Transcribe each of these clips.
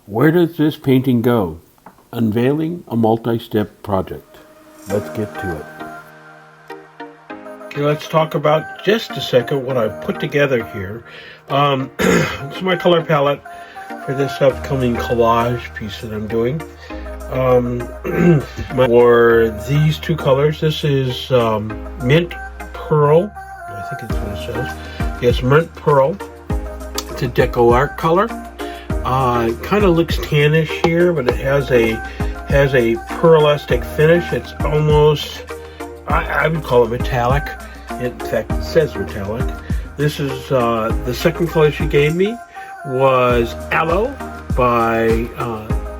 Where does this painting go? Unveiling a multi-step project. Let's get to it. Okay, let's talk about just a second what I've put together here. This is my color palette for this upcoming collage piece that I'm doing. For these two colors, this is Mint Pearl. I think it's what it says. Yes, Mint Pearl. It's a deco art color. It kind of looks tannish here, but it has a pearlistic finish. It's almost, I would call it metallic. In fact, it says metallic. This is the second color she gave me was Aloe by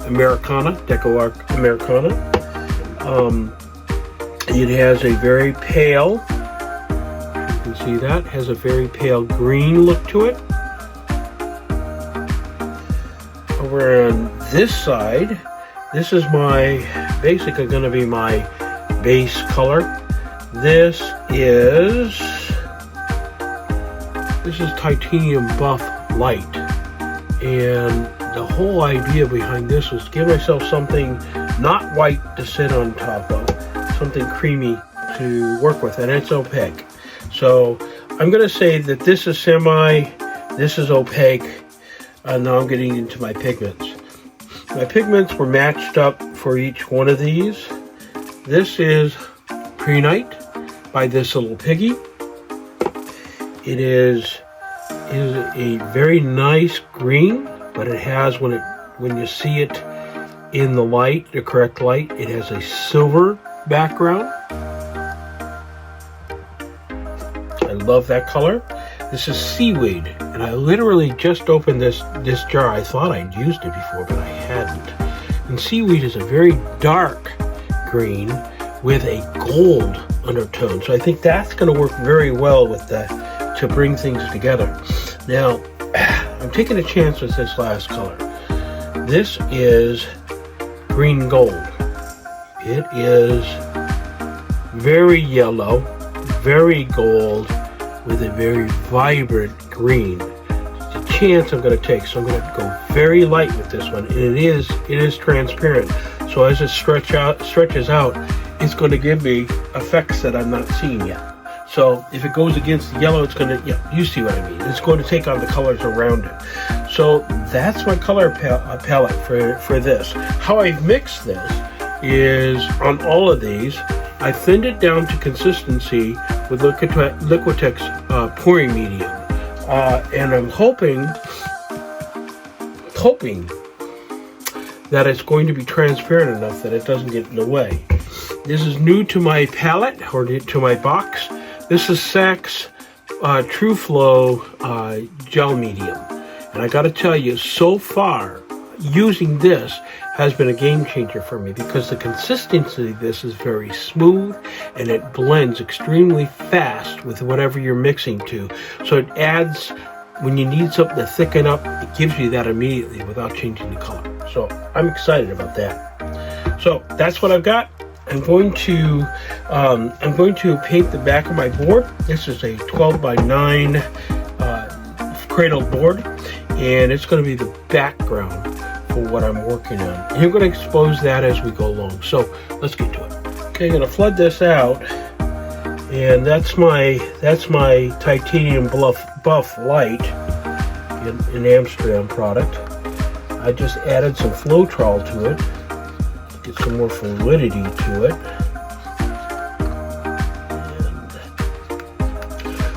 Americana, Deco Art Americana. It has a very pale, you can see that, has a very pale green look to it. Over on this side, this is basically going to be my base color. This is Titanium Buff Light, and the whole idea behind this was to give myself something not white to sit on top of, something creamy to work with, and it's opaque. So I'm going to say that this is this is opaque. Now I'm getting into my pigments. My pigments were matched up for each one of these. This is Pre-Night by this little piggy. It is a very nice green, but it has, when you see it in the light, the correct light, it has a silver background. I love that color. This is Seaweed, and I literally just opened this jar. I thought I'd used it before, but I hadn't. And Seaweed is a very dark green with a gold undertone, so I think that's going to work very well with that to bring things together. Now, I'm taking a chance with this last color. This is Green Gold. It is very yellow, very gold, with a very vibrant green. It's a chance I'm going to take, so I'm going to go very light with this one, and it is transparent. So as it stretches out, it's going to give me effects that I'm not seeing yet. So if it goes against the yellow, it's going to, yeah, you see what I mean. It's going to take on the colors around it. So that's my color palette for this. How I've mixed this is on all of these, I thinned it down to consistency with Liquitex pouring medium, and I'm hoping that it's going to be transparent enough that it doesn't get in the way. This is new to my palette, or to my box. This is Saks True Flow gel medium, and I got to tell you, so far using this has been a game changer for me, because the consistency of this is very smooth and it blends extremely fast with whatever you're mixing to. So it adds, when you need something to thicken up, it gives you that immediately without changing the color. So I'm excited about that. So that's what I've got. I'm going to paint the back of my board. This is a 12 by 9 cradle board, and it's going to be the background for what I'm working on. And you're going to expose that as we go along. So let's get to it. Okay, I'm going to flood this out, and that's my Titanium Buff Light, an Amsterdam product. I just added some Floetrol to it, get some more fluidity to it. And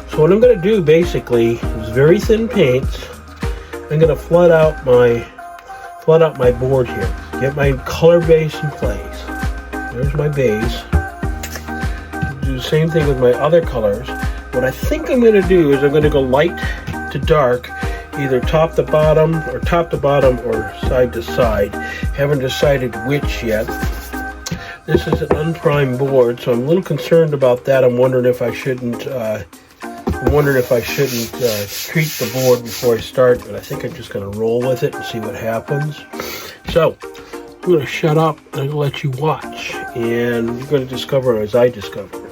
so what I'm going to do basically is very thin paints. I'm going to flood out my board here. Get my color base in place. There's my base. Do the same thing with my other colors. What I think I'm going to do is I'm going to go light to dark, either top to bottom or side to side. Haven't decided which yet. This is an unprimed board, so I'm a little concerned about that. I'm wondering if I shouldn't treat the board before I start, but I think I'm just going to roll with it and see what happens. So I'm going to shut up and I'm going to let you watch, and you're going to discover as I discover.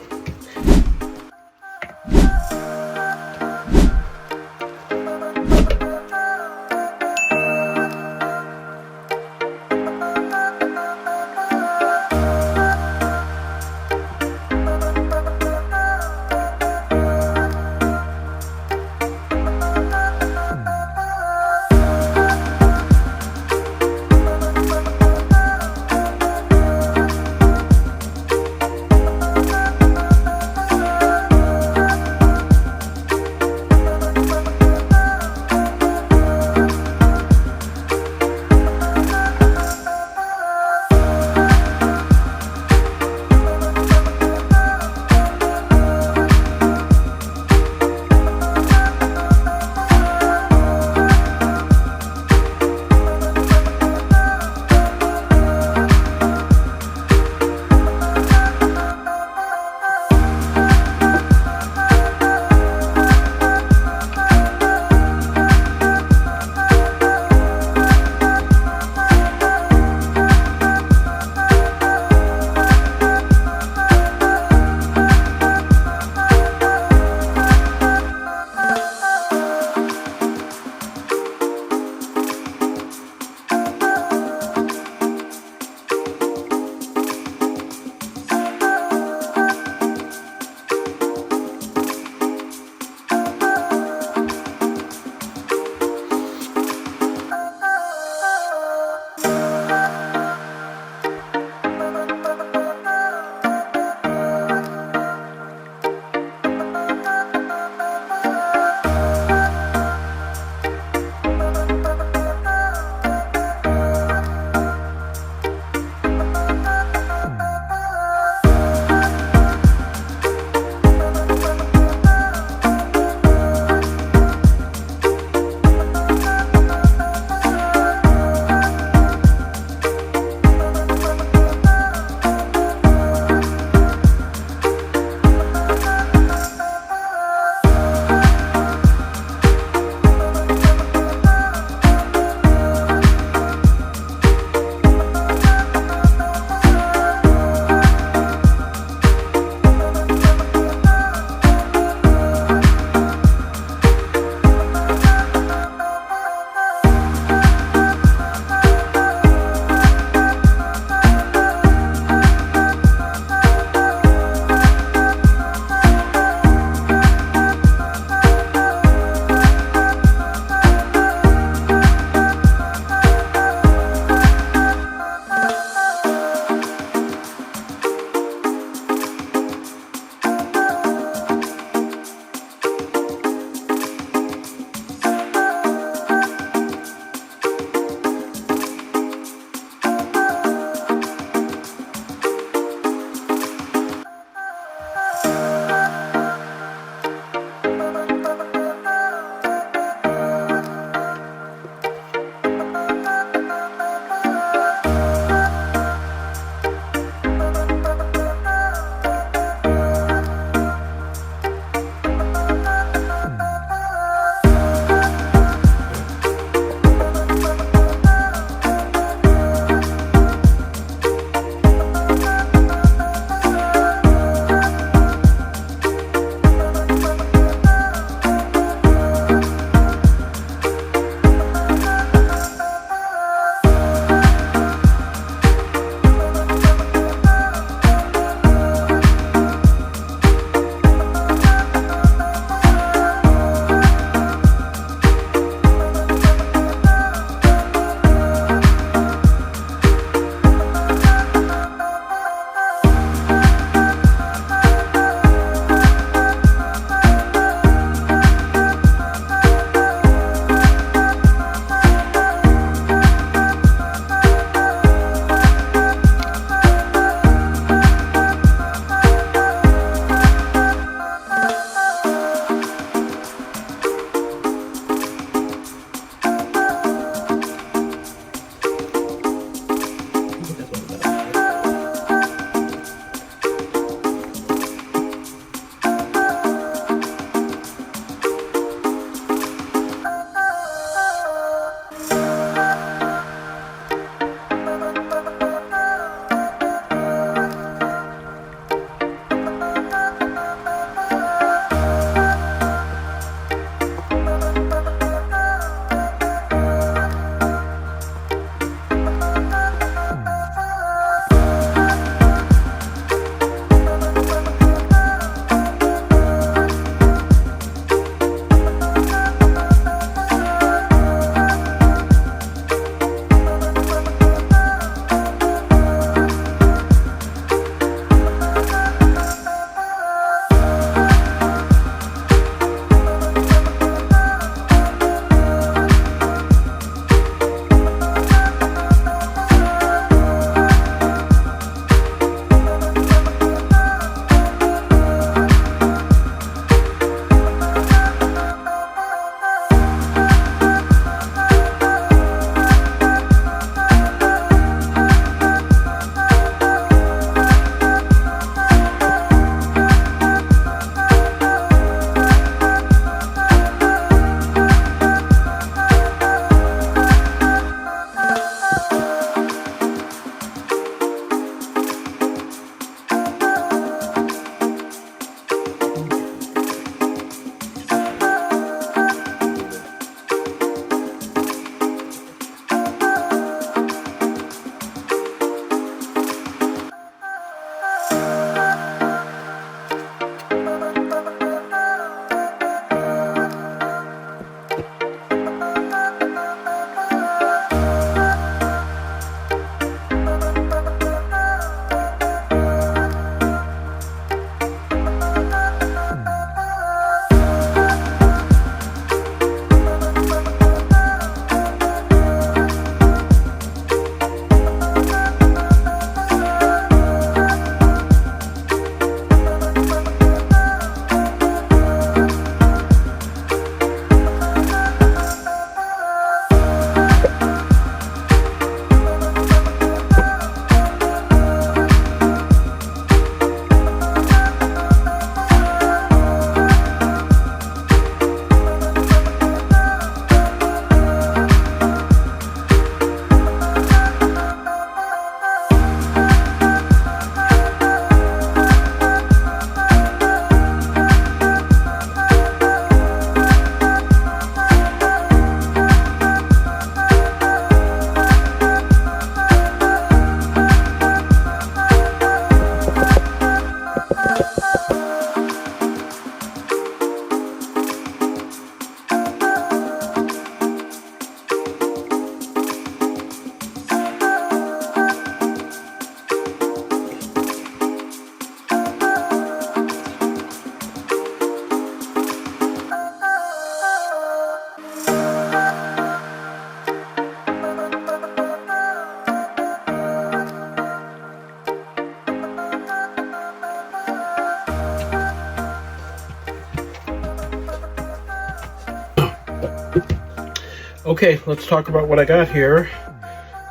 Okay, let's talk about what I got here.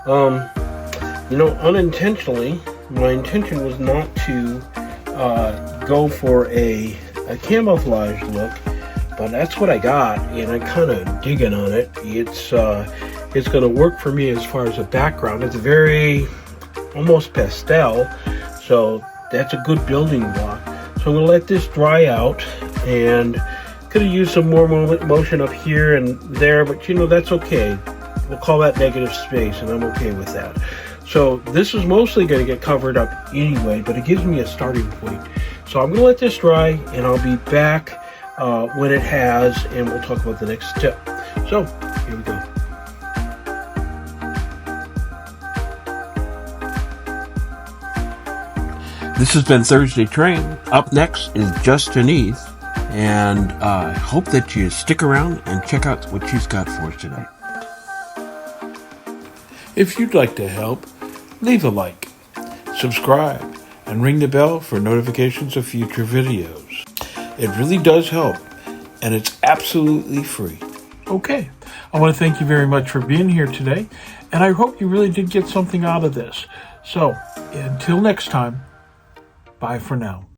You know, unintentionally, my intention was not to go for a camouflage look, but that's what I got, and I'm kind of digging on it. It's going to work for me as far as a background. It's very almost pastel, so that's a good building block. So I'm going to let this dry out, and could have used some more motion up here and there, but you know, that's okay. We'll call that negative space, and I'm okay with that. So this is mostly going to get covered up anyway, but it gives me a starting point. So I'm going to let this dry, and I'll be back when it has, and we'll talk about the next step. So here we go. This has been Thursday Train. Up next is JustJanese, and I hope that you stick around and check out what she's got for us today. If you'd like to help, leave a like, subscribe, and ring the bell for notifications of future videos. It really does help, and it's absolutely free. Okay, I want to thank you very much for being here today, and I hope you really did get something out of this. So, until next time, bye for now.